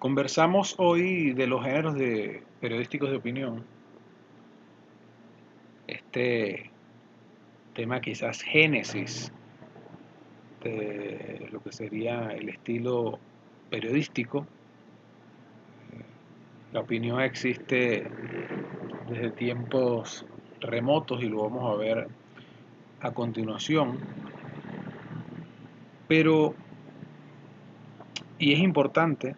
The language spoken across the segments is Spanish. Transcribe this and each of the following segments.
Conversamos hoy de los géneros de periodísticos de opinión, este tema quizás génesis de lo que sería el estilo periodístico. La opinión existe desde tiempos remotos y lo vamos a ver a continuación, pero y es importante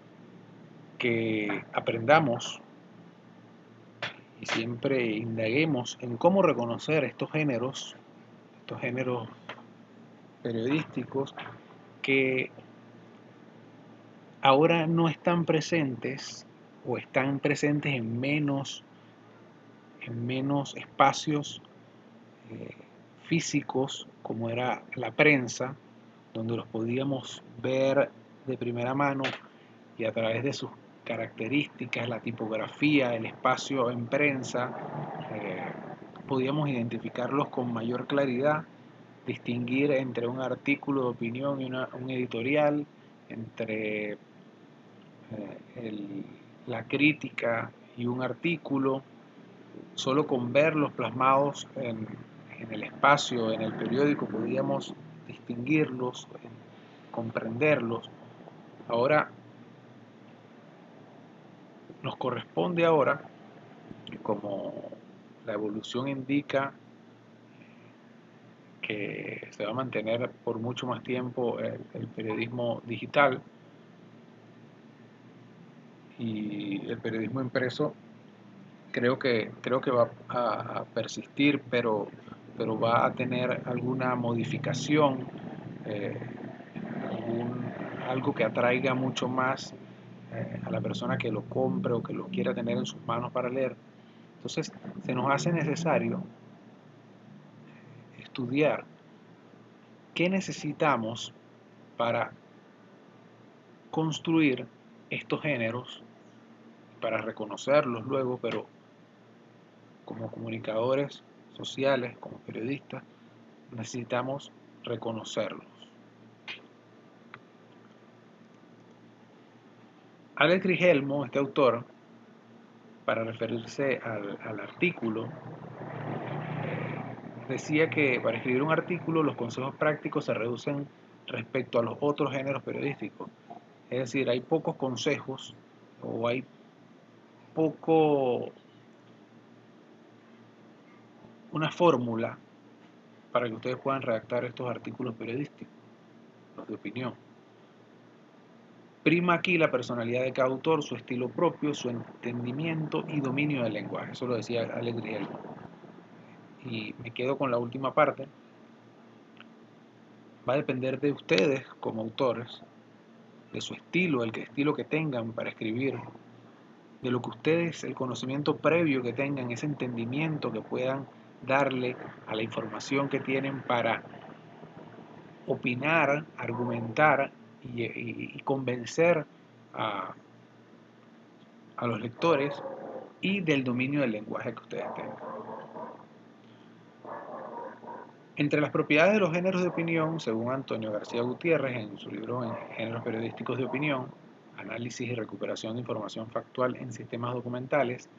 que aprendamos y siempre indaguemos en cómo reconocer estos géneros periodísticos que ahora no están presentes o están presentes en menos espacios eh, físicos como era la prensa, donde los podíamos ver de primera mano y a través de sus características, la tipografía, el espacio en prensa, eh, podíamos identificarlos con mayor claridad, distinguir entre un artículo de opinión y un editorial, entre la crítica y un artículo, solo con verlos plasmados en el espacio, en el periódico, podíamos distinguirlos, comprenderlos. Ahora nos corresponde ahora, como la evolución indica que se va a mantener por mucho más tiempo el periodismo digital y el periodismo impreso creo que va a persistir, pero va a tener alguna modificación, eh, algo que atraiga mucho más a la persona que lo compre o que lo quiera tener en sus manos para leer. Entonces, se nos hace necesario estudiar qué necesitamos para construir estos géneros, para reconocerlos luego, pero como comunicadores sociales, como periodistas, necesitamos reconocerlos. Alex Rigelmo, este autor, para referirse al artículo, decía que para escribir un artículo los consejos prácticos se reducen respecto a los otros géneros periodísticos. Es decir, hay pocos consejos o hay poco una fórmula para que ustedes puedan redactar estos artículos periodísticos, los de opinión. Prima aquí la personalidad de cada autor, su estilo propio, su entendimiento y dominio del lenguaje. Eso lo decía Alex Rigelmo. Y me quedo con la última parte. Va a depender de ustedes como autores, de su estilo, el estilo que tengan para escribir, de lo que ustedes, el conocimiento previo que tengan, ese entendimiento que puedan darle a la información que tienen para opinar, argumentar y convencer a, a los lectores y del dominio del lenguaje que ustedes tengan. Entre las propiedades de los géneros de opinión, según Antonio García Gutiérrez en su libro en Géneros Periodísticos de Opinión, Análisis y recuperación de información factual en sistemas documentales,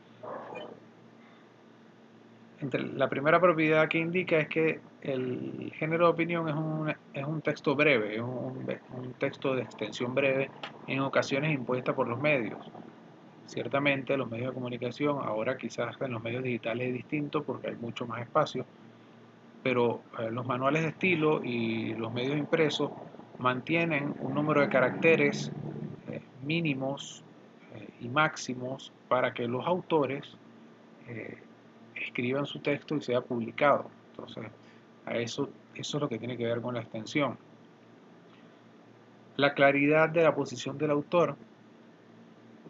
la primera propiedad que indica es que el género de opinión es un texto breve, es un texto de extensión breve, en ocasiones impuesta por los medios. Ciertamente los medios de comunicación, ahora quizás en los medios digitales es distinto porque hay mucho más espacio, pero los manuales de estilo y los medios impresos mantienen un número de caracteres mínimos y máximos para que los autores eh, escriban su texto y sea publicado. Entonces, eso es lo que tiene que ver con la extensión. La claridad de la posición del autor,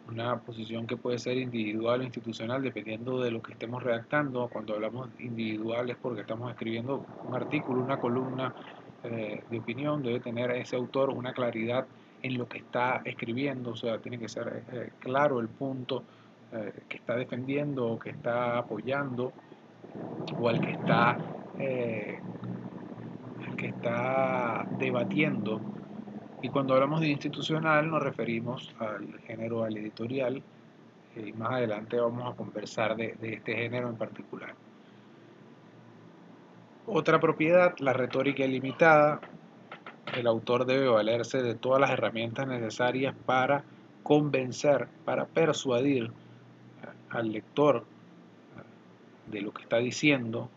una posición que puede ser individual o institucional dependiendo de lo que estemos redactando. Cuando hablamos individual es porque estamos escribiendo un artículo, una columna de opinión, debe tener ese autor una claridad en lo que está escribiendo, o sea, tiene que ser claro el punto que está defendiendo o que está apoyando o eh, al que está debatiendo Y cuando hablamos de institucional nos referimos al género, al editorial, y más adelante vamos a conversar de este género en particular. Otra propiedad, la retórica ilimitada. El autor debe valerse de todas las herramientas necesarias para convencer, para persuadir al lector de lo que está diciendo.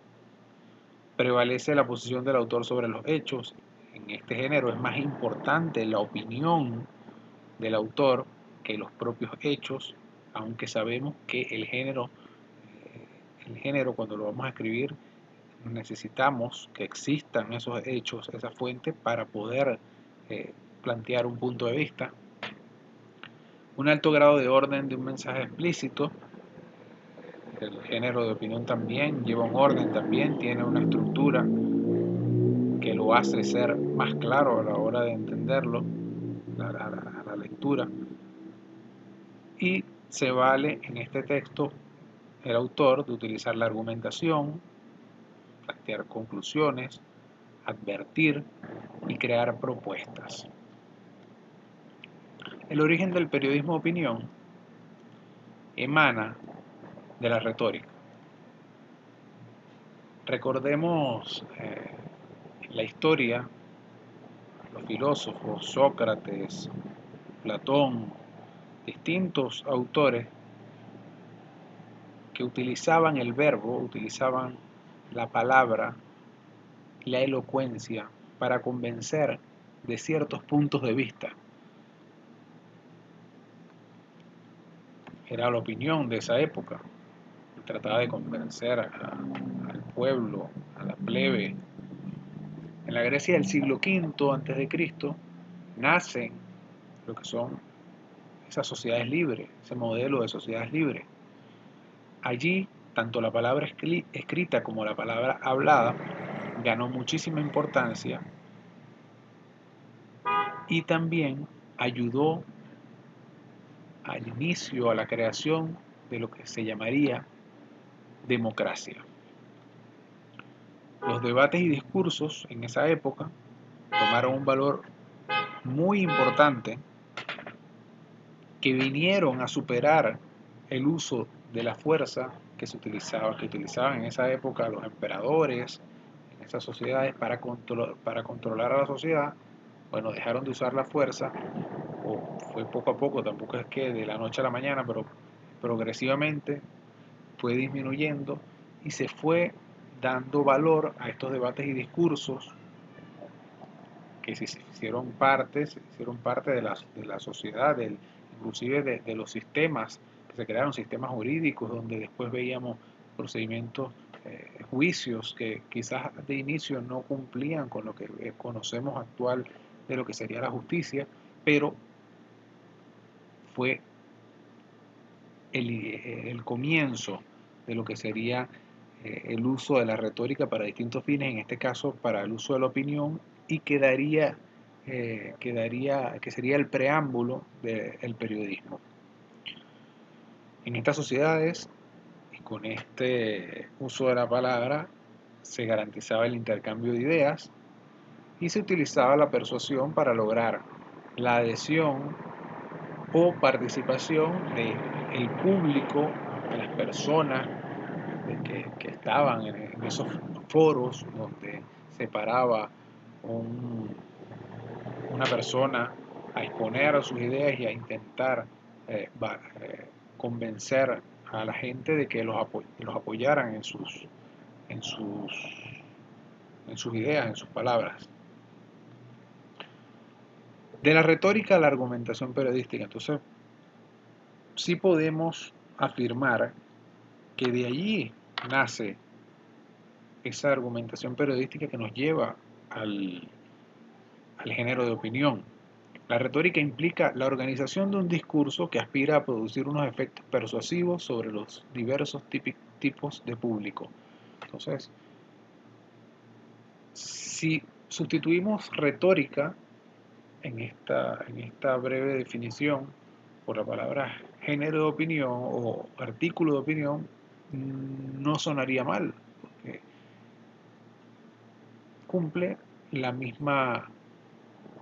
Prevalece la posición del autor sobre los hechos. En este género es más importante la opinión del autor que los propios hechos, aunque sabemos que el género cuando lo vamos a escribir necesitamos que existan esos hechos, esa fuente para poder plantear un punto de vista. Un alto grado de orden de un mensaje explícito. El género de opinión también lleva un orden, también tiene una estructura que lo hace ser más claro a la hora de entenderlo, a la lectura. Y se vale en este texto el autor de utilizar la argumentación, plantear conclusiones, advertir y crear propuestas. El origen del periodismo de opinión emana de la retórica. Recordemos la historia, los filósofos, Sócrates, Platón, distintos autores que utilizaban el verbo, utilizaban la palabra, la elocuencia para convencer de ciertos puntos de vista. Era la opinión de esa época. Trataba de convencer al pueblo, a la plebe. En la Grecia del siglo V a.C. nacen lo que son esas sociedades libres, ese modelo de sociedades libres. Allí, tanto la palabra escrita como la palabra hablada ganó muchísima importancia y también ayudó al inicio, a la creación de lo que se llamaría democracia. Los debates y discursos en esa época tomaron un valor muy importante que vinieron a superar el uso de la fuerza que utilizaban en esa época los emperadores en esas sociedades para controlar a la sociedad. Bueno, dejaron de usar la fuerza, o fue poco a poco, tampoco es que de la noche a la mañana, pero progresivamente fue disminuyendo y se fue dando valor a estos debates y discursos que se hicieron parte de la sociedad, inclusive de los sistemas, que se crearon sistemas jurídicos donde después veíamos procedimientos, juicios que quizás de inicio no cumplían con lo que conocemos actual de lo que sería la justicia, pero fue el comienzo de lo que sería el uso de la retórica para distintos fines, en este caso para el uso de la opinión, y que sería el preámbulo del periodismo. En estas sociedades, y con este uso de la palabra, se garantizaba el intercambio de ideas y se utilizaba la persuasión para lograr la adhesión o participación del público, de las personas que estaban en esos foros donde se paraba una persona a exponer sus ideas y a intentar convencer a la gente de que los apoyaran en sus ideas, en sus palabras. De la retórica a la argumentación periodística, entonces sí podemos afirmar que de allí nace esa argumentación periodística que nos lleva al género de opinión. La retórica implica la organización de un discurso que aspira a producir unos efectos persuasivos sobre los diversos tipos de público. Entonces, si sustituimos retórica en esta breve definición por la palabra género de opinión o artículo de opinión, no sonaría mal, porque cumple la misma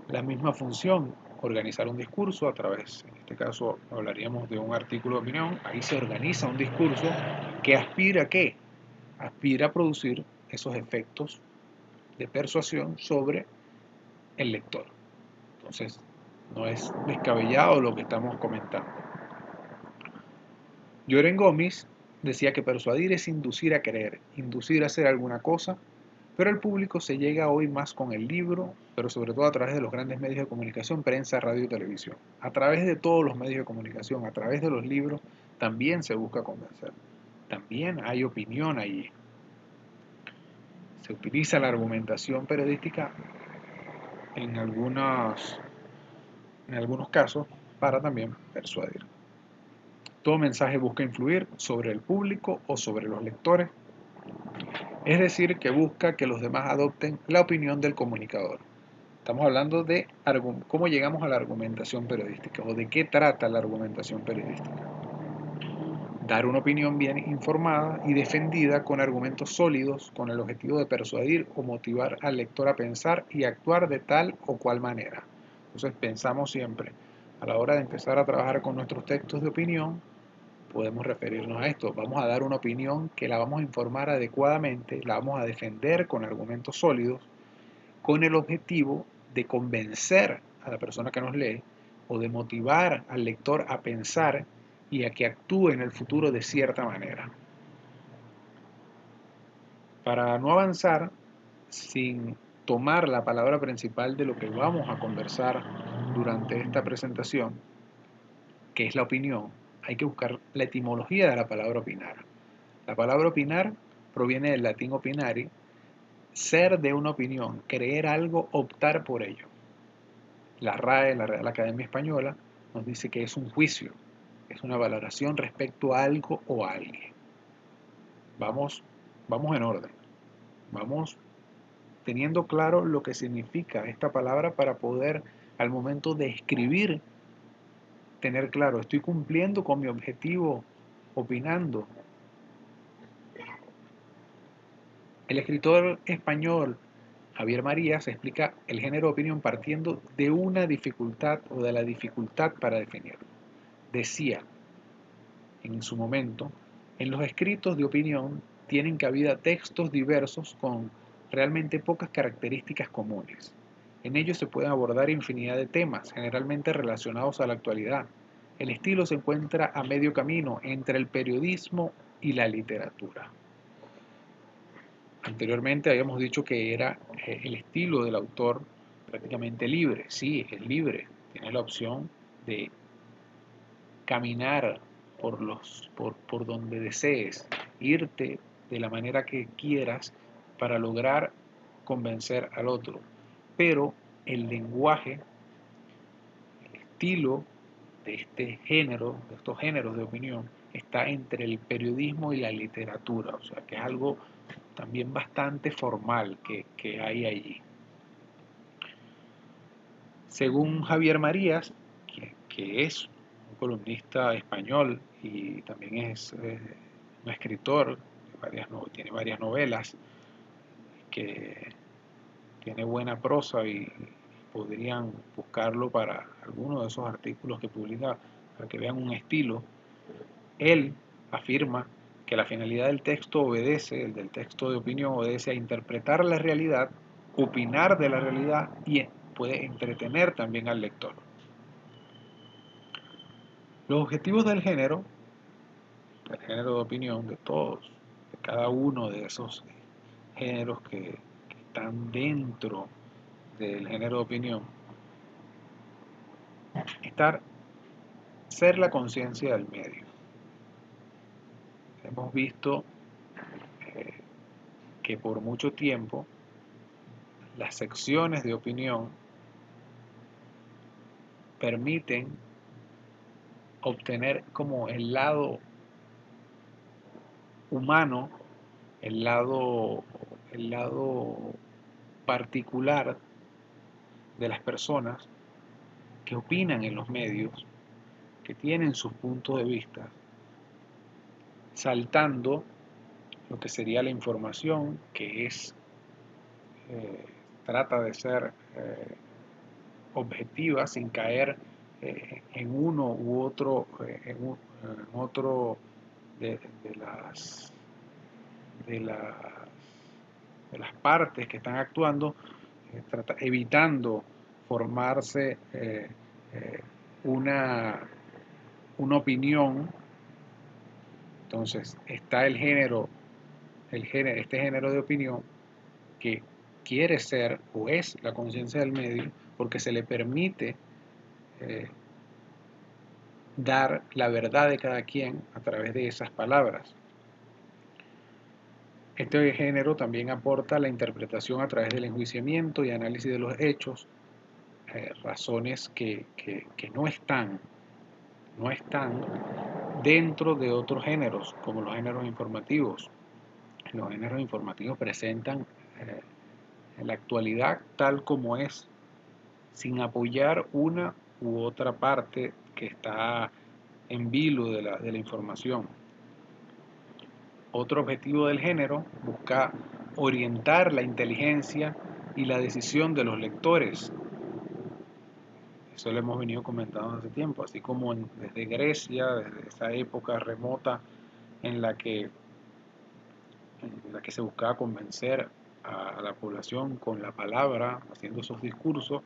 la misma función, organizar un discurso a través, en este caso hablaríamos de un artículo de opinión, ahí se organiza un discurso que aspira a qué? Aspira a producir esos efectos de persuasión sobre el lector. Entonces, no es descabellado lo que estamos comentando. Lloren Gómez decía que persuadir es inducir a creer, inducir a hacer alguna cosa, pero el público se llega hoy más con el libro, pero sobre todo a través de los grandes medios de comunicación, prensa, radio y televisión. A través de todos los medios de comunicación, a través de los libros, también se busca convencer. También hay opinión allí. Se utiliza la argumentación periodística en algunos casos para también persuadir. Todo mensaje busca influir sobre el público o sobre los lectores, es decir, que busca que los demás adopten la opinión del comunicador. Estamos hablando de cómo llegamos a la argumentación periodística o de qué trata la argumentación periodística. Dar una opinión bien informada y defendida con argumentos sólidos con el objetivo de persuadir o motivar al lector a pensar y actuar de tal o cual manera. Entonces pensamos siempre, a la hora de empezar a trabajar con nuestros textos de opinión, podemos referirnos a esto. Vamos a dar una opinión que la vamos a informar adecuadamente, la vamos a defender con argumentos sólidos, con el objetivo de convencer a la persona que nos lee o de motivar al lector a pensar y a que actúe en el futuro de cierta manera. Para no avanzar sin tomar la palabra principal de lo que vamos a conversar durante esta presentación, que es la opinión, hay que buscar la etimología de la palabra opinar. La palabra opinar proviene del latín opinari, ser de una opinión, creer algo, optar por ello. La RAE, la Real Academia Española, nos dice que es un juicio, es una valoración respecto a algo o a alguien. Vamos en orden, vamos teniendo claro lo que significa esta palabra para poder, al momento de escribir, tener claro, estoy cumpliendo con mi objetivo opinando. El escritor español Javier Marías explica el género de opinión partiendo de una dificultad o de la dificultad para definirlo. Decía en su momento, en los escritos de opinión tienen cabida textos diversos con realmente pocas características comunes. En ellos se pueden abordar infinidad de temas, generalmente relacionados a la actualidad. El estilo se encuentra a medio camino entre el periodismo y la literatura. Anteriormente habíamos dicho que era el estilo del autor prácticamente libre. Sí, es libre. Tiene la opción de caminar por donde desees, irte de la manera que quieras para lograr convencer al otro. Pero el lenguaje, el estilo de este género, de estos géneros de opinión, está entre el periodismo y la literatura. O sea, que es algo también bastante formal que hay allí. Según Javier Marías, que es un columnista español y también es un escritor, tiene varias novelas, que tiene buena prosa y podrían buscarlo para algunos de esos artículos que publica para que vean un estilo. Él afirma que la finalidad del texto obedece, el del texto de opinión obedece a interpretar la realidad, opinar de la realidad y puede entretener también al lector. Los objetivos del género de opinión de todos, de cada uno de esos géneros que están dentro del género de opinión, ser la conciencia del medio. Hemos visto que por mucho tiempo las secciones de opinión permiten obtener como el lado humano, el lado particular de las personas que opinan en los medios, que tienen sus puntos de vista, saltando lo que sería la información, que es trata de ser objetiva sin caer en uno u otro, en otro de las, de las, de las partes que están actuando, evitando formarse eh, una, una opinión. Entonces está este género de opinión que quiere ser o es la conciencia del medio porque se le permite eh, dar la verdad de cada quien a través de esas palabras. Este género también aporta la interpretación a través del enjuiciamiento y análisis de los hechos, razones que no están dentro de otros géneros, como los géneros informativos. Los géneros informativos presentan la actualidad tal como es, sin apoyar una u otra parte que está en vilo de la información. Otro objetivo del género busca orientar la inteligencia y la decisión de los lectores. Eso lo hemos venido comentando hace tiempo, así como desde Grecia, desde esa época remota en la que se buscaba convencer a la población con la palabra, haciendo esos discursos.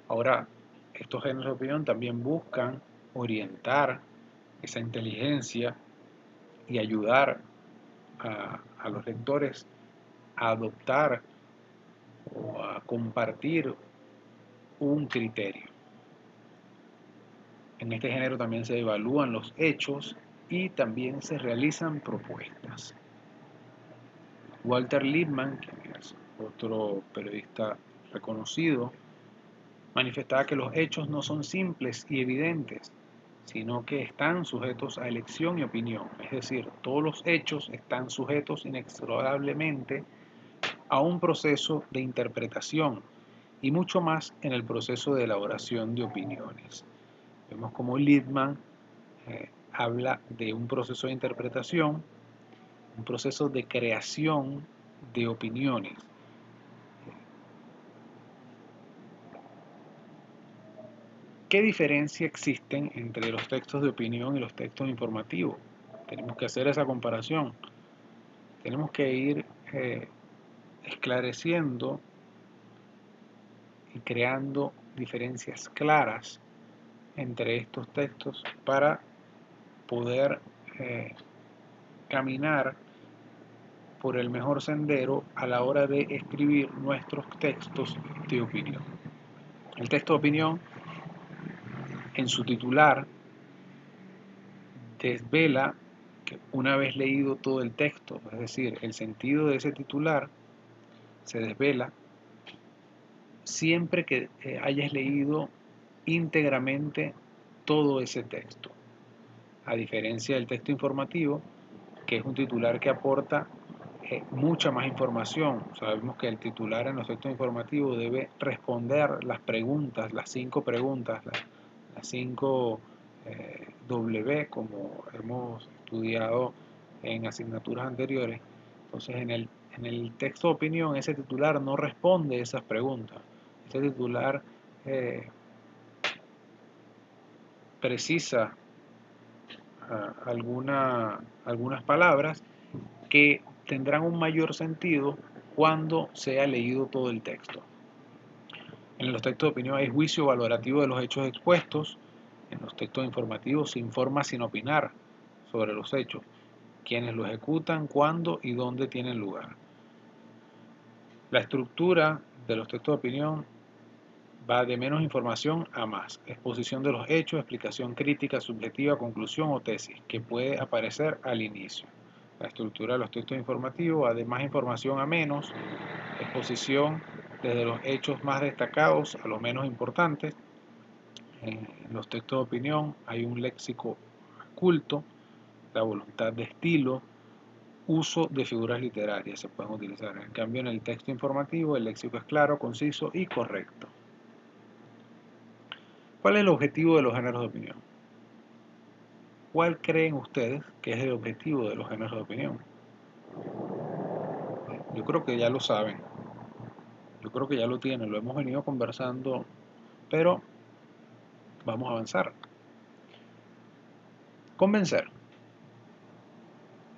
Ahora, estos géneros de opinión también buscan orientar esa inteligencia y ayudar a los lectores a adoptar o a compartir un criterio. En este género también se evalúan los hechos y también se realizan propuestas. Walter Lippmann, que es otro periodista reconocido, manifestaba que los hechos no son simples y evidentes, sino que están sujetos a elección y opinión. Es decir, todos los hechos están sujetos inexorablemente a un proceso de interpretación y mucho más en el proceso de elaboración de opiniones. Vemos como Lippmann habla de un proceso de interpretación, un proceso de creación de opiniones. ¿Qué diferencia existen entre los textos de opinión y los textos informativos? Tenemos que hacer esa comparación. Tenemos que ir esclareciendo y creando diferencias claras entre estos textos para poder caminar por el mejor sendero a la hora de escribir nuestros textos de opinión. El texto de opinión, en su titular, desvela que una vez leído todo el texto, es decir, el sentido de ese titular se desvela siempre que hayas leído íntegramente todo ese texto. A diferencia del texto informativo, que es un titular que aporta mucha más información. Sabemos que el titular en los textos informativos debe responder las preguntas, las 5 preguntas, las 5 W, como hemos estudiado en asignaturas anteriores. Entonces, en el texto de opinión, ese titular no responde esas preguntas. Ese titular precisa algunas palabras que tendrán un mayor sentido cuando se ha leído todo el texto. En los textos de opinión hay juicio valorativo de los hechos expuestos. En los textos informativos se informa sin opinar sobre los hechos, quienes lo ejecutan, cuándo y dónde tienen lugar. La estructura de los textos de opinión va de menos información a más. Exposición de los hechos, explicación crítica, subjetiva, conclusión o tesis, que puede aparecer al inicio. La estructura de los textos informativos va de más información a menos, exposición desde los hechos más destacados a los menos importantes. En los textos de opinión hay un léxico culto, la voluntad de estilo, uso de figuras literarias se pueden utilizar. En cambio, en el texto informativo el léxico es claro, conciso y correcto. ¿Cuál es el objetivo de los géneros de opinión? ¿Cuál creen ustedes que es el objetivo de los géneros de opinión? Yo creo que ya lo saben. Yo creo que ya lo tienen. Lo hemos venido conversando pero vamos a avanzar. Convencer.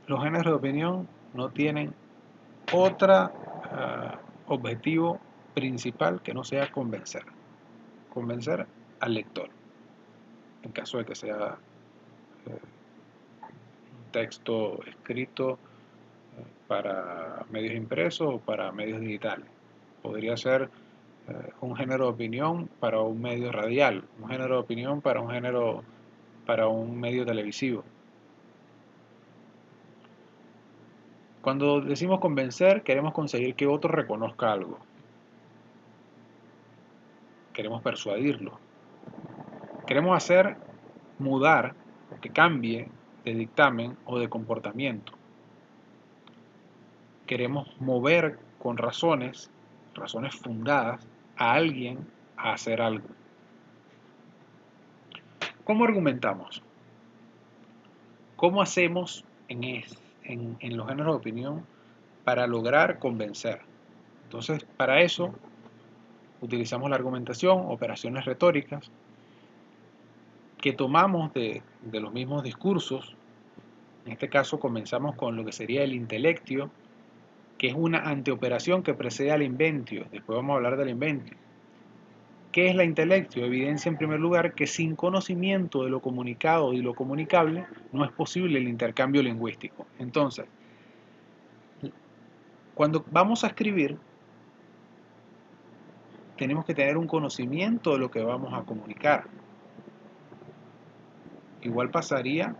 Los géneros de opinión no tienen otro objetivo principal que no sea convencer. Convencer al lector, en caso de que sea un texto escrito para medios impresos o para medios digitales. Podría ser un género de opinión para un medio radial, un género de opinión para un medio televisivo. Cuando decimos convencer, queremos conseguir que otro reconozca algo. Queremos persuadirlo. Queremos hacer mudar, que cambie de dictamen o de comportamiento. Queremos mover con razones fundadas, a alguien a hacer algo. ¿Cómo argumentamos? ¿Cómo hacemos en los géneros de opinión para lograr convencer? Entonces, para eso utilizamos la argumentación, operaciones retóricas, que tomamos de los mismos discursos. En este caso comenzamos con lo que sería el intelectio, que es una anteoperación que precede al inventio. Después vamos a hablar del inventio. ¿Qué es la intelectio? Evidencia en primer lugar que sin conocimiento de lo comunicado y lo comunicable no es posible el intercambio lingüístico. Entonces, cuando vamos a escribir, tenemos que tener un conocimiento de lo que vamos a comunicar. Igual pasaría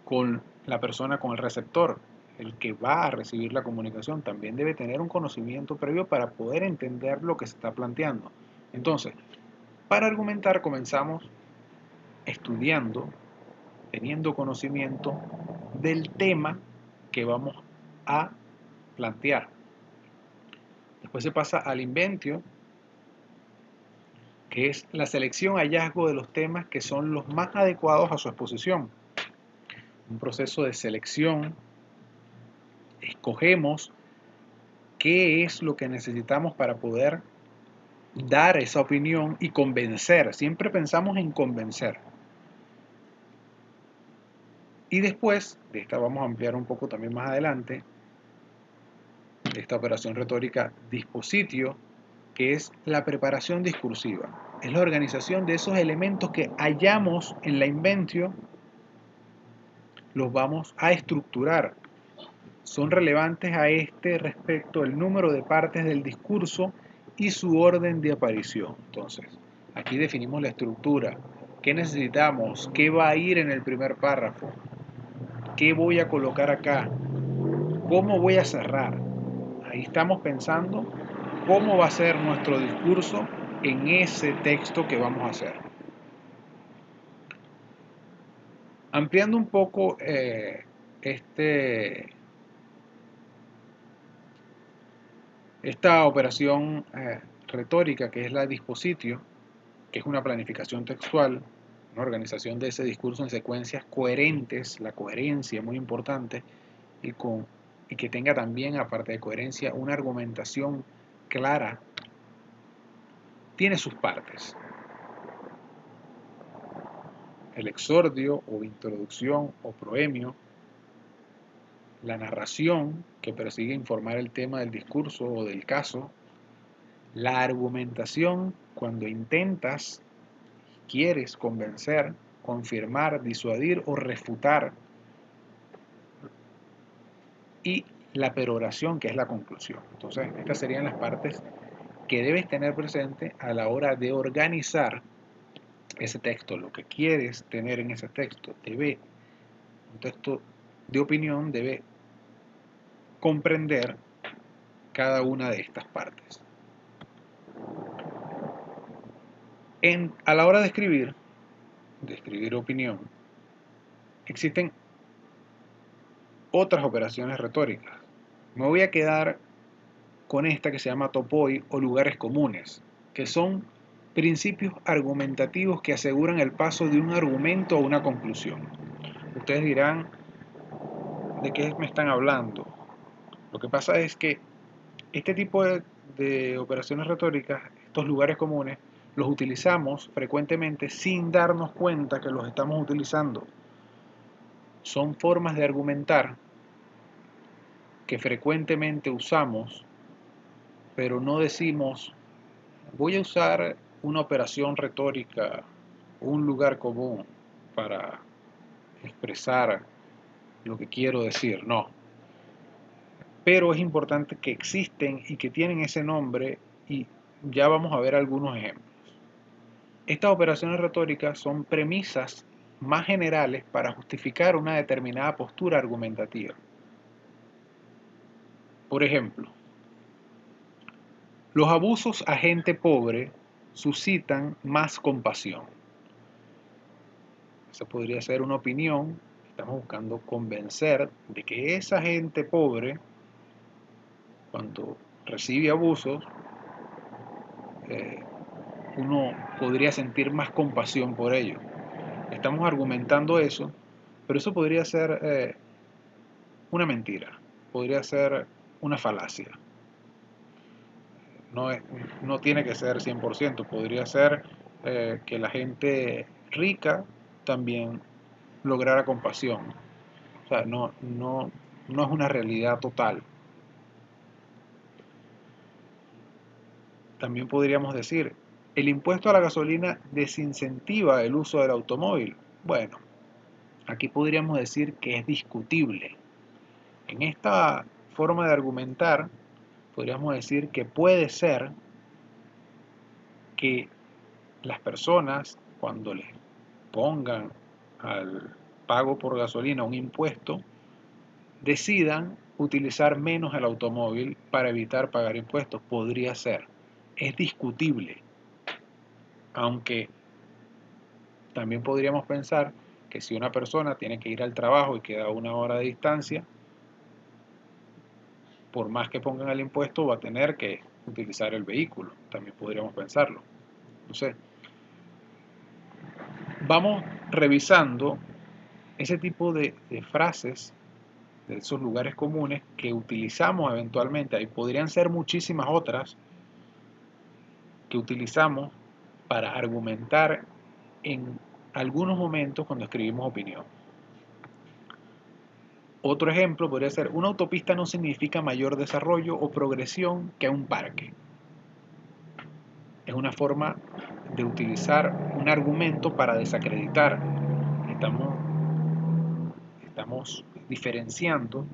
con la persona, con el receptor. El que va a recibir la comunicación también debe tener un conocimiento previo para poder entender lo que se está planteando. Entonces, para argumentar comenzamos estudiando, teniendo conocimiento del tema que vamos a plantear. Después se pasa al inventio, que es la selección hallazgo de los temas que son los más adecuados a su exposición. Un proceso de selección. Escogemos qué es lo que necesitamos para poder dar esa opinión y convencer. Siempre pensamos en convencer. Y después, de esta vamos a ampliar un poco también más adelante, de esta operación retórica dispositio, que es la preparación discursiva. Es la organización de esos elementos que hallamos en la inventio, los vamos a estructurar. Son relevantes a este respecto el número de partes del discurso y su orden de aparición. Entonces, aquí definimos la estructura. ¿Qué necesitamos? ¿Qué va a ir en el primer párrafo? ¿Qué voy a colocar acá? ¿Cómo voy a cerrar? Ahí estamos pensando cómo va a ser nuestro discurso en ese texto que vamos a hacer. Ampliando un poco esta operación retórica, que es la dispositio, que es una planificación textual, una organización de ese discurso en secuencias coherentes, la coherencia es muy importante, y que tenga también, aparte de coherencia, una argumentación clara, tiene sus partes. El exordio o introducción o proemio, la narración que persigue informar el tema del discurso o del caso, la argumentación cuando intentas, quieres convencer, confirmar, disuadir o refutar, y la peroración, que es la conclusión. Entonces, estas serían las partes que debes tener presente a la hora de organizar ese texto. Lo que quieres tener en ese texto un texto de opinión debe comprender cada una de estas partes. A la hora de escribir opinión, existen otras operaciones retóricas. Me voy a quedar con esta que se llama topoi o lugares comunes, que son principios argumentativos que aseguran el paso de un argumento a una conclusión. Ustedes dirán, ¿de qué me están hablando? Lo que pasa es que este tipo de operaciones retóricas estos lugares comunes, los utilizamos frecuentemente sin darnos cuenta que los estamos utilizando. Son formas de argumentar que frecuentemente usamos, pero no decimos, voy a usar una operación retórica, un lugar común para expresar lo que quiero decir. No. Pero es importante que existen y que tienen ese nombre, y ya vamos a ver algunos ejemplos. Estas operaciones retóricas son premisas más generales para justificar una determinada postura argumentativa. Por ejemplo, los abusos a gente pobre suscitan más compasión. Esa podría ser una opinión. Estamos buscando convencer de que esa gente pobre, cuando recibe abusos, uno podría sentir más compasión por ellos. Estamos argumentando eso, pero eso podría ser una mentira, podría ser una falacia. No tiene que ser 100%, podría ser que la gente rica también lograra compasión. O sea, no es una realidad total. También podríamos decir, el impuesto a la gasolina desincentiva el uso del automóvil. Bueno, aquí podríamos decir que es discutible. En esta forma de argumentar, podríamos decir que puede ser que las personas, cuando les pongan al pago por gasolina un impuesto, decidan utilizar menos el automóvil para evitar pagar impuestos. Podría ser. Es discutible. Aunque también podríamos pensar que si una persona tiene que ir al trabajo y queda 1 hora de distancia, por más que pongan el impuesto, va a tener que utilizar el vehículo. También podríamos pensarlo. Entonces, vamos revisando ese tipo de frases de esos lugares comunes que utilizamos eventualmente. Ahí podrían ser muchísimas otras que utilizamos para argumentar en algunos momentos cuando escribimos opinión. Otro ejemplo podría ser, una autopista no significa mayor desarrollo o progresión que un parque. Es una forma de utilizar un argumento para desacreditar. Estamos diferenciando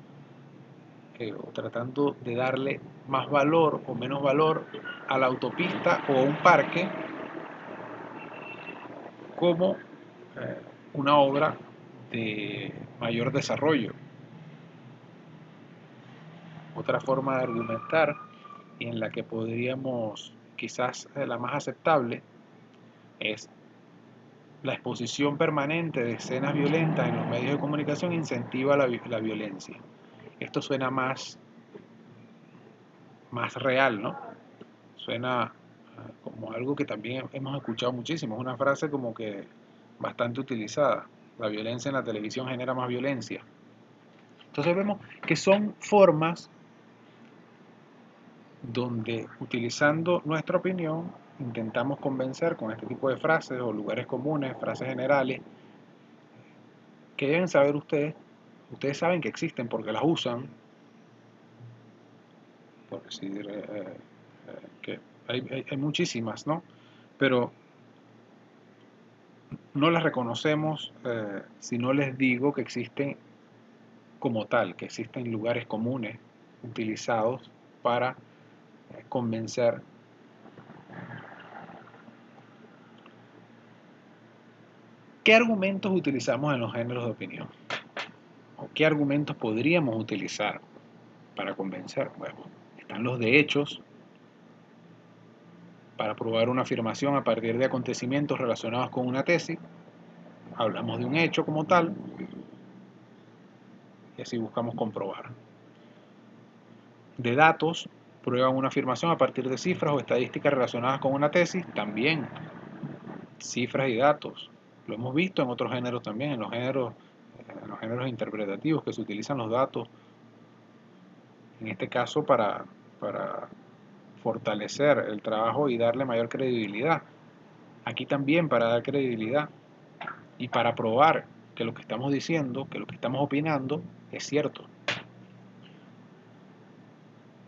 o tratando de darle más valor o menos valor a la autopista o a un parque como una obra de mayor desarrollo. Otra forma de argumentar, en la que podríamos, quizás la más aceptable, es la exposición permanente de escenas violentas en los medios de comunicación incentiva la violencia. Esto suena más real, ¿no? Suena como algo que también hemos escuchado muchísimo. Es una frase como que bastante utilizada. La violencia en la televisión genera más violencia. Entonces vemos que son formas donde, utilizando nuestra opinión, intentamos convencer con este tipo de frases o lugares comunes, frases generales, que deben saber ustedes. Ustedes saben que existen porque las usan, por decir que hay muchísimas, ¿no? Pero no las reconocemos si no les digo que existen como tal, que existen lugares comunes utilizados para convencer. ¿Qué argumentos utilizamos en los géneros de opinión? ¿O qué argumentos podríamos utilizar para convencer? Bueno, están los de hechos, para probar una afirmación a partir de acontecimientos relacionados con una tesis. Hablamos de un hecho como tal y así buscamos comprobar. De datos, prueban una afirmación a partir de cifras o estadísticas relacionadas con una tesis. También cifras y datos. Lo hemos visto en otros géneros también, en los géneros interpretativos, que se utilizan los datos, en este caso para fortalecer el trabajo y darle mayor credibilidad. Aquí también para dar credibilidad y para probar que lo que estamos diciendo, que lo que estamos opinando es cierto.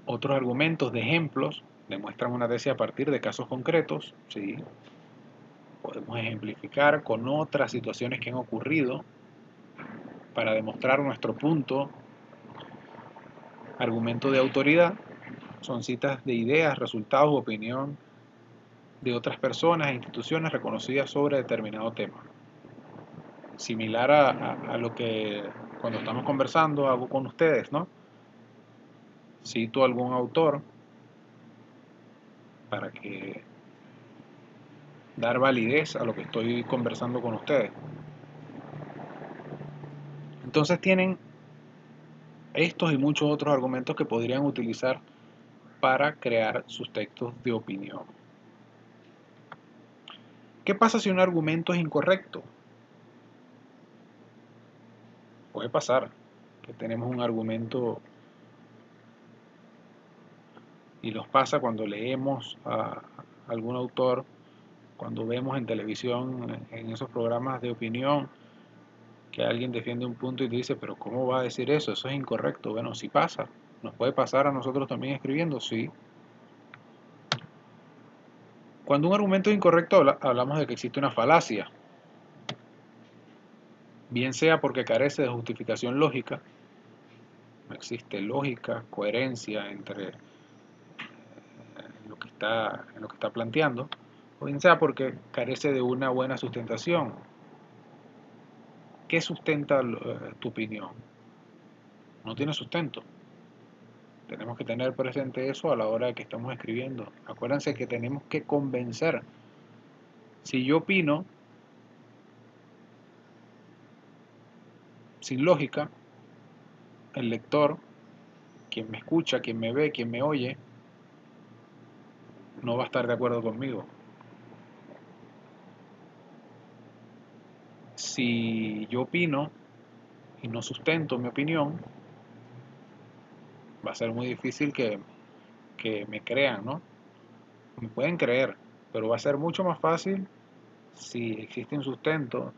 Otros argumentos de ejemplos demuestran una tesis a partir de casos concretos, ¿sí? Podemos ejemplificar con otras situaciones que han ocurrido para demostrar nuestro punto. Argumento de autoridad son citas de ideas, resultados u opinión de otras personas e instituciones reconocidas sobre determinado tema. Similar a lo que cuando estamos conversando hago con ustedes, ¿no? Cito algún autor para que dar validez a lo que estoy conversando con ustedes. Entonces tienen estos y muchos otros argumentos que podrían utilizar para crear sus textos de opinión. ¿Qué pasa si un argumento es incorrecto? Puede pasar que tenemos un argumento y nos pasa cuando leemos a algún autor, cuando vemos en televisión, en esos programas de opinión, que alguien defiende un punto y te dice, pero ¿cómo va a decir eso? Eso es incorrecto. Bueno, sí pasa. ¿Nos puede pasar a nosotros también escribiendo? Sí. Cuando un argumento es incorrecto, hablamos de que existe una falacia. Bien sea porque carece de justificación lógica, no existe lógica, coherencia entre en lo que está planteando, o bien sea porque carece de una buena sustentación. ¿Qué sustenta tu opinión? No tiene sustento. Tenemos que tener presente eso a la hora de que estamos escribiendo. Acuérdense que tenemos que convencer. Si yo opino sin lógica, el lector, quien me escucha, quien me ve, quien me oye, no va a estar de acuerdo conmigo. Si yo opino y no sustento mi opinión, va a ser muy difícil que me crean, ¿no? Me pueden creer, pero va a ser mucho más fácil si existe un sustento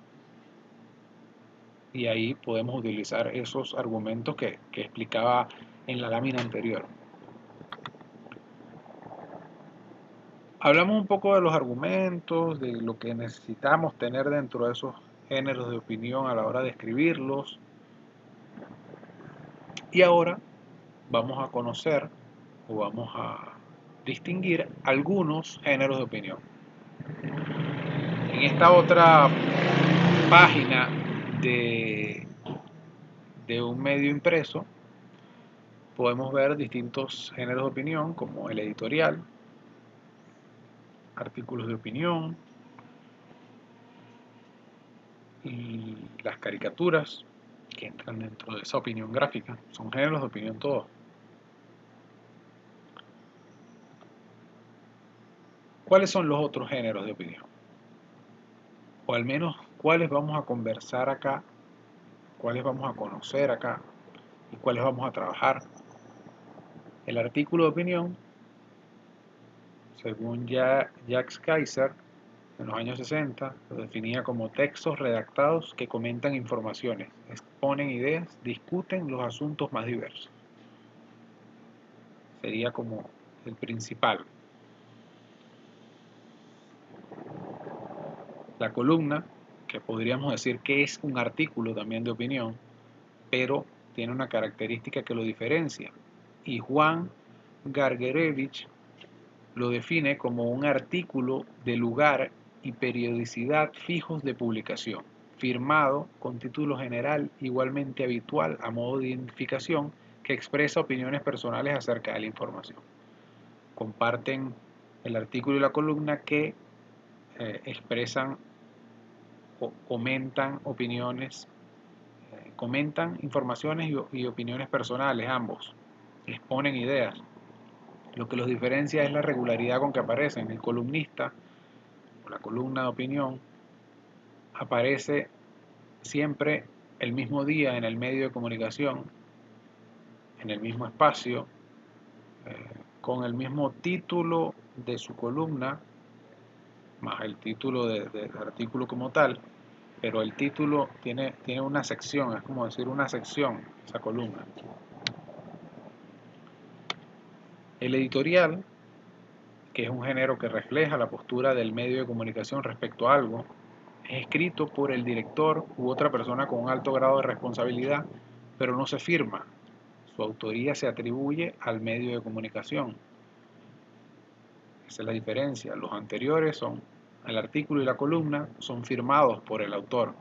y ahí podemos utilizar esos argumentos que explicaba en la lámina anterior. Hablamos un poco de los argumentos, de lo que necesitamos tener dentro de esos géneros de opinión a la hora de escribirlos. Y ahora vamos a conocer o vamos a distinguir algunos géneros de opinión. En esta otra página de un medio impreso podemos ver distintos géneros de opinión como el editorial, artículos de opinión y las caricaturas que entran dentro de esa opinión gráfica. Son géneros de opinión todos. ¿Cuáles son los otros géneros de opinión? O al menos, ¿cuáles vamos a conversar acá? ¿Cuáles vamos a conocer acá? ¿Y cuáles vamos a trabajar? El artículo de opinión, según Jacques Kaiser, en los años 60, lo definía como textos redactados que comentan informaciones, exponen ideas, discuten los asuntos más diversos. Sería como el principal. La columna, que podríamos decir que es un artículo también de opinión, pero tiene una característica que lo diferencia. Y Juan Gargerevich lo define como un artículo de lugar y periodicidad fijos de publicación, firmado con título general igualmente habitual a modo de identificación que expresa opiniones personales acerca de la información. Comparten el artículo y la columna que expresan o comentan opiniones, comentan informaciones y opiniones personales, ambos, exponen ideas. Lo que los diferencia es la regularidad con que aparecen. El columnista o la columna de opinión aparece siempre el mismo día en el medio de comunicación, en el mismo espacio, con el mismo título de su columna, más el título del artículo como tal, pero el título tiene una sección, es como decir una sección, esa columna. El editorial, que es un género que refleja la postura del medio de comunicación respecto a algo, es escrito por el director u otra persona con un alto grado de responsabilidad, pero no se firma. Su autoría se atribuye al medio de comunicación. Esa es la diferencia. Los anteriores son, el artículo y la columna son firmados por el autor.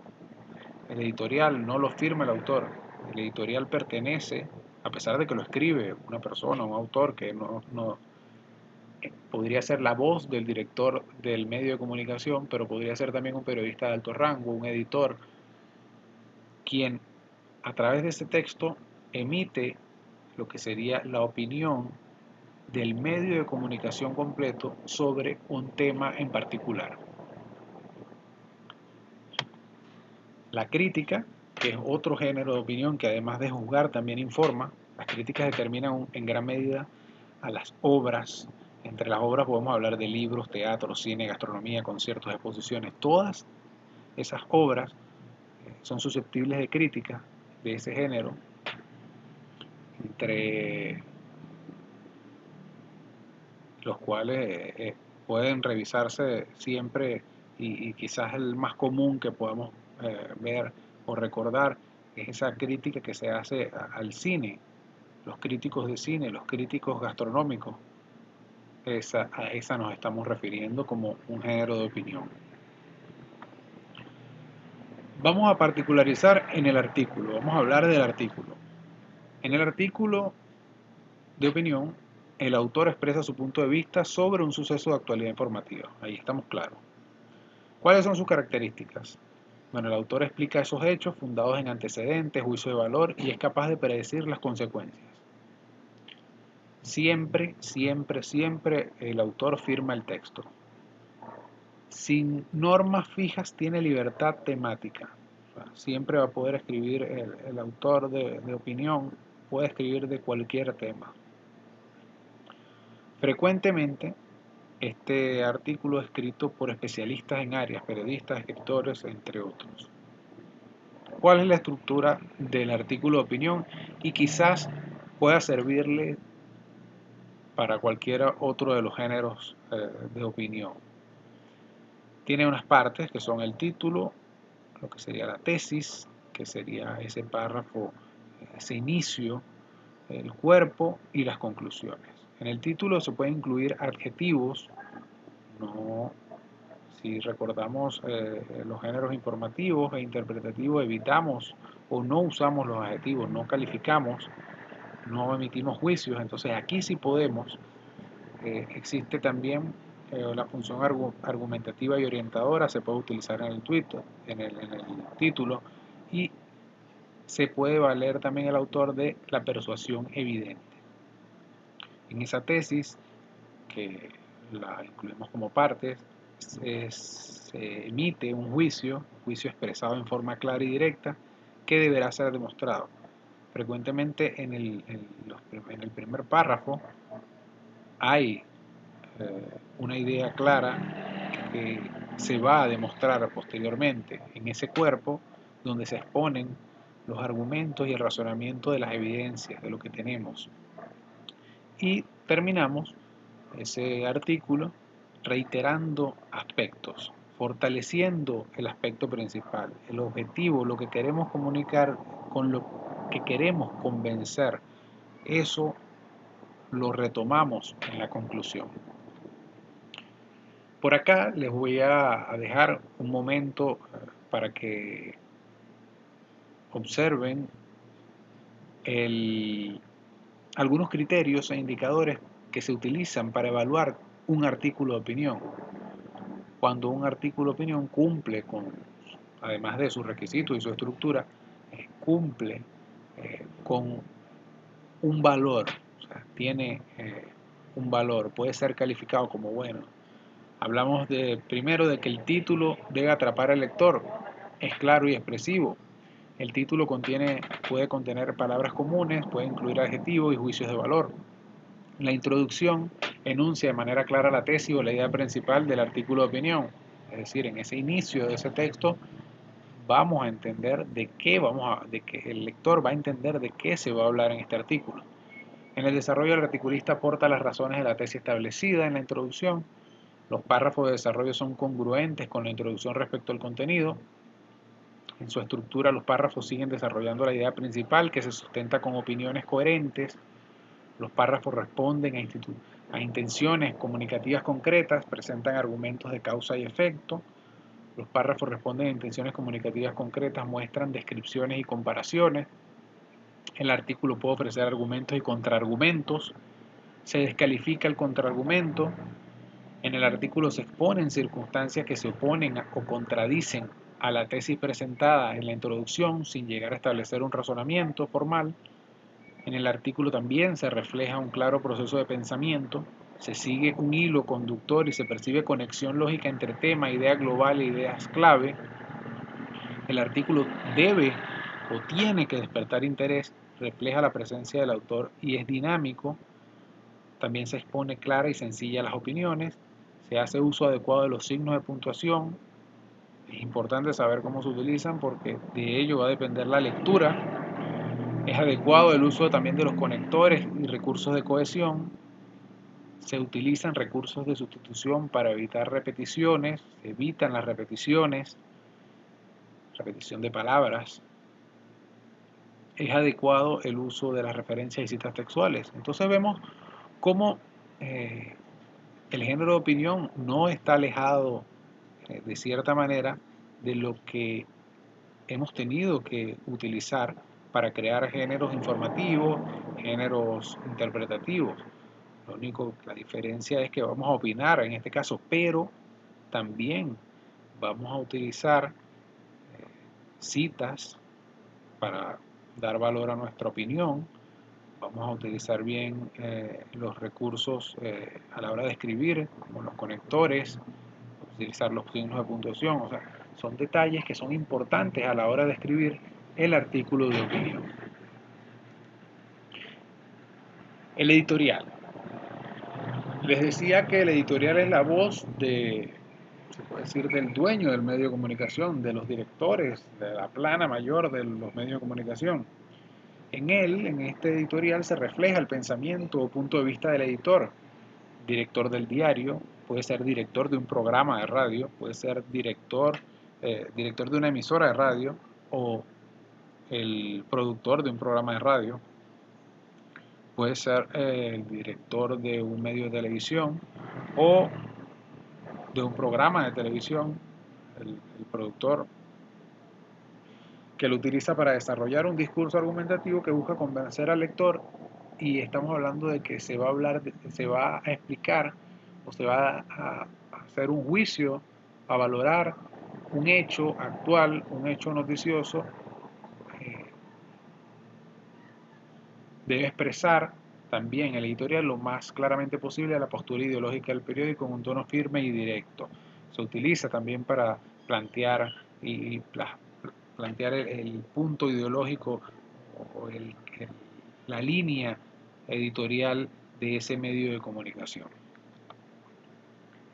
El editorial no lo firma el autor. El editorial pertenece, a pesar de que lo escribe una persona, un autor que no podría ser la voz del director del medio de comunicación, pero podría ser también un periodista de alto rango, un editor, quien a través de ese texto emite lo que sería la opinión del medio de comunicación completo sobre un tema en particular. La crítica, que es otro género de opinión que además de juzgar también informa. Las críticas determinan en gran medida a las obras. Entre las obras podemos hablar de libros, teatro, cine, gastronomía, conciertos, exposiciones. Todas esas obras son susceptibles de crítica de ese género, entre los cuales pueden revisarse siempre y quizás el más común que podemos ver o recordar es esa crítica que se hace al cine, los críticos de cine, los críticos gastronómicos. A esa nos estamos refiriendo como un género de opinión. Vamos a particularizar en el artículo, vamos a hablar del artículo. En el artículo de opinión, el autor expresa su punto de vista sobre un suceso de actualidad informativa. Ahí estamos claros. ¿Cuáles son sus características? Bueno, el autor explica esos hechos fundados en antecedentes, juicio de valor y es capaz de predecir las consecuencias. Siempre, siempre, siempre el autor firma el texto. Sin normas fijas tiene libertad temática. O sea, siempre va a poder escribir el autor de opinión, puede escribir de cualquier tema. Frecuentemente, este artículo es escrito por especialistas en áreas, periodistas, escritores, entre otros. ¿Cuál es la estructura del artículo de opinión? Y quizás pueda servirle para cualquier otro de los géneros de opinión. Tiene unas partes que son el título, lo que sería la tesis, que sería ese párrafo, ese inicio, el cuerpo y las conclusiones. En el título se pueden incluir adjetivos, no, si recordamos los géneros informativos e interpretativos, evitamos o no usamos los adjetivos, no calificamos, no emitimos juicios, entonces aquí sí podemos. Existe también la función argumentativa y orientadora, se puede utilizar en el Twitter, en el título, y se puede valer también el autor de la persuasión evidente. En esa tesis, que la incluimos como partes, se emite un juicio expresado en forma clara y directa, que deberá ser demostrado. Frecuentemente en el primer párrafo hay una idea clara que se va a demostrar posteriormente en ese cuerpo, donde se exponen los argumentos y el razonamiento de las evidencias, de lo que tenemos. Y terminamos ese artículo reiterando aspectos, fortaleciendo el aspecto principal, el objetivo, lo que queremos comunicar, con lo que queremos convencer. Eso lo retomamos en la conclusión. Por acá les voy a dejar un momento para que observen algunos criterios e indicadores que se utilizan para evaluar un artículo de opinión. Cuando un artículo de opinión cumple con, además de sus requisitos y su estructura, cumple con un valor, o sea, tiene un valor, puede ser calificado como bueno. Hablamos primero de que el título debe atrapar al lector, es claro y expresivo. El título puede contener palabras comunes, puede incluir adjetivos y juicios de valor. La introducción enuncia de manera clara la tesis o la idea principal del artículo de opinión. Es decir, en ese inicio de ese texto vamos a entender de que el lector va a entender de qué se va a hablar en este artículo. En el desarrollo, el articulista aporta las razones de la tesis establecida en la introducción. Los párrafos de desarrollo son congruentes con la introducción respecto al contenido. En su estructura, los párrafos siguen desarrollando la idea principal, que se sustenta con opiniones coherentes. Los párrafos responden a intenciones comunicativas concretas, presentan argumentos de causa y efecto. Los párrafos responden a intenciones comunicativas concretas, muestran descripciones y comparaciones. El artículo puede ofrecer argumentos y contraargumentos. Se descalifica el contraargumento. En el artículo se exponen circunstancias que se oponen o contradicen a la tesis presentada en la introducción sin llegar a establecer un razonamiento formal. En el artículo también se refleja un claro proceso de pensamiento, se sigue un hilo conductor y se percibe conexión lógica entre tema, idea global e ideas clave. El artículo debe o tiene que despertar interés, refleja la presencia del autor y es dinámico. También se expone clara y sencilla las opiniones, se hace uso adecuado de los signos de puntuación. Es importante saber cómo se utilizan porque de ello va a depender la lectura. Es adecuado el uso también de los conectores y recursos de cohesión. Se utilizan recursos de sustitución para evitar repeticiones, se evitan las repeticiones, repetición de palabras. Es adecuado el uso de las referencias y citas textuales. Entonces vemos cómo el género de opinión no está alejado de cierta manera de lo que hemos tenido que utilizar para crear géneros informativos, géneros interpretativos. La diferencia es que vamos a opinar en este caso, pero también vamos a utilizar citas para dar valor a nuestra opinión. Vamos a utilizar bien los recursos a la hora de escribir, como los conectores, utilizar los signos de puntuación. O sea, son detalles que son importantes a la hora de escribir el artículo de opinión. El editorial. Les decía que el editorial es la voz se puede decir, del dueño del medio de comunicación, de los directores, de la plana mayor de los medios de comunicación. En este editorial, se refleja el pensamiento o punto de vista del editor, director del diario, puede ser director de un programa de radio, puede ser director de una emisora de radio o el productor de un programa de radio, puede ser el director de un medio de televisión o de un programa de televisión, el productor que lo utiliza para desarrollar un discurso argumentativo que busca convencer al lector, y estamos hablando de que se va a hablar, se va a explicar o se va a hacer un juicio, a valorar un hecho actual, un hecho noticioso. Debe expresar también el editorial lo más claramente posible la postura ideológica del periódico en un tono firme y directo. Se utiliza también para plantear plantear el punto ideológico o la línea editorial de ese medio de comunicación.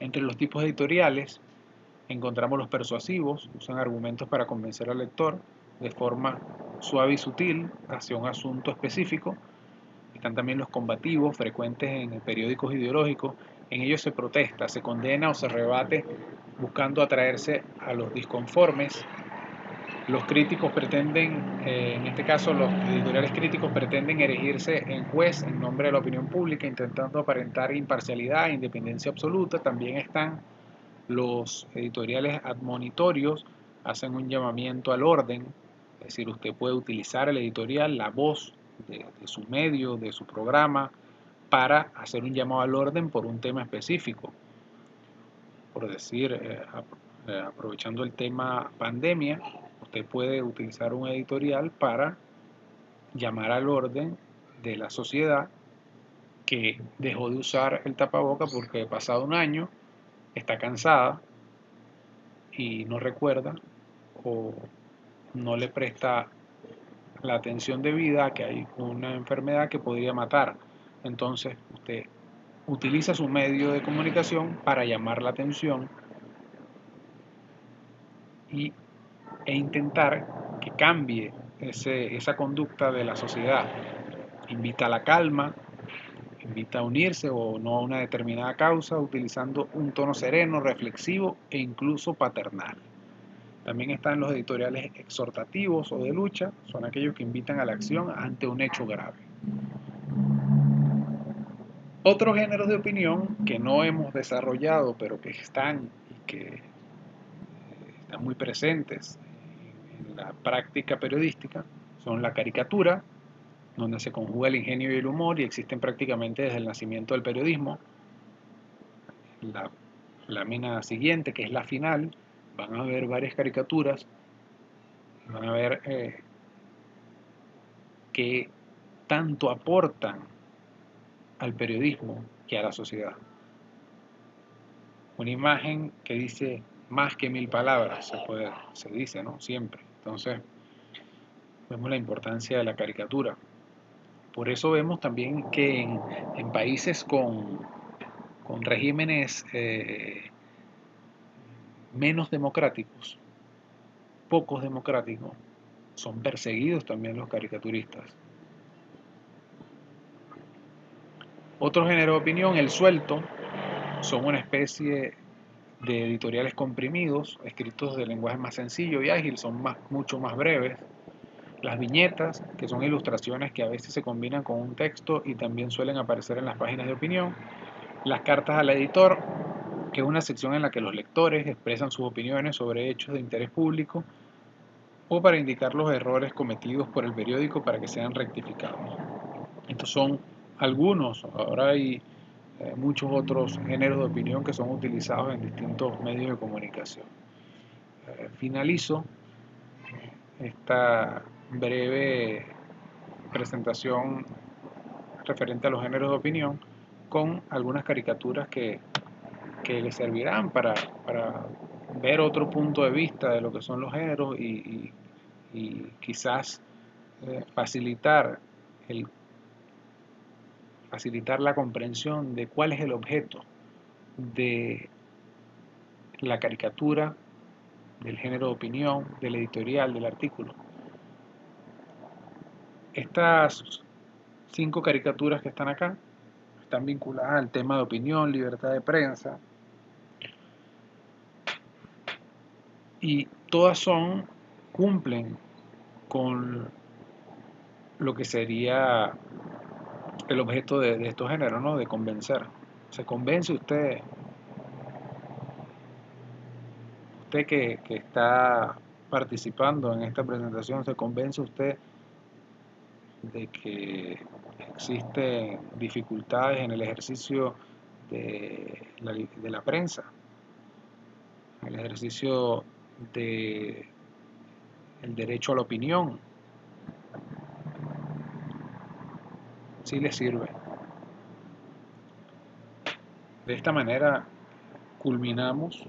Entre los tipos editoriales encontramos los persuasivos, usan argumentos para convencer al lector de forma suave y sutil hacia un asunto específico. Están también los combativos, frecuentes en periódicos ideológicos. En ellos se protesta, se condena o se rebate buscando atraerse a los disconformes. Los críticos pretenden, en este caso los editoriales críticos pretenden erigirse en juez en nombre de la opinión pública, intentando aparentar imparcialidad e independencia absoluta. También están los editoriales admonitorios, hacen un llamamiento al orden, es decir, usted puede utilizar el editorial, la voz de su medio, de su programa, para hacer un llamado al orden por un tema específico. Por decir, aprovechando el tema pandemia, usted puede utilizar un editorial para llamar al orden de la sociedad que dejó de usar el tapaboca porque pasado un año está cansada y no recuerda o no le presta la atención debida a que hay una enfermedad que podría matar. entonces usted utiliza su medio de comunicación para llamar la atención e intentar que cambie esa conducta de la sociedad. Invita a la calma, invita a unirse o no a una determinada causa utilizando un tono sereno, reflexivo e incluso paternal. También están los editoriales exhortativos o de lucha, son aquellos que invitan a la acción ante un hecho grave. Otros géneros de opinión que no hemos desarrollado, pero que están y que están muy presentes en la práctica periodística, son la caricatura, donde se conjuga el ingenio y el humor y existen prácticamente desde el nacimiento del periodismo. La lámina siguiente, que es la final, van a ver varias caricaturas, van a ver que tanto aportan al periodismo que a la sociedad. Una imagen que dice más que 1000 palabras, se dice, ¿no? Siempre. Entonces, vemos la importancia de la caricatura. Por eso vemos también que en países con regímenes menos democráticos, pocos democráticos, son perseguidos también los caricaturistas. Otro género de opinión, el suelto, son una especie de editoriales comprimidos, escritos de lenguaje más sencillo y ágil, son mucho más breves. Las viñetas, que son ilustraciones que a veces se combinan con un texto y también suelen aparecer en las páginas de opinión. Las cartas al editor, que es una sección en la que los lectores expresan sus opiniones sobre hechos de interés público o para indicar los errores cometidos por el periódico para que sean rectificados. Estos son algunos, ahora hay muchos otros géneros de opinión que son utilizados en distintos medios de comunicación. Finalizo esta breve presentación referente a los géneros de opinión con algunas caricaturas que les servirán para ver otro punto de vista de lo que son los géneros y quizás facilitar la comprensión de cuál es el objeto de la caricatura, del género de opinión, del editorial, del artículo. Estas 5 caricaturas que están acá están vinculadas al tema de opinión, libertad de prensa, y todas cumplen con lo que sería el objeto de estos géneros, ¿no? De convencer. Se convence usted que está participando en esta presentación, se convence usted de que existen dificultades en el ejercicio de la prensa, el ejercicio del derecho a la opinión, sí le sirve. De esta manera culminamos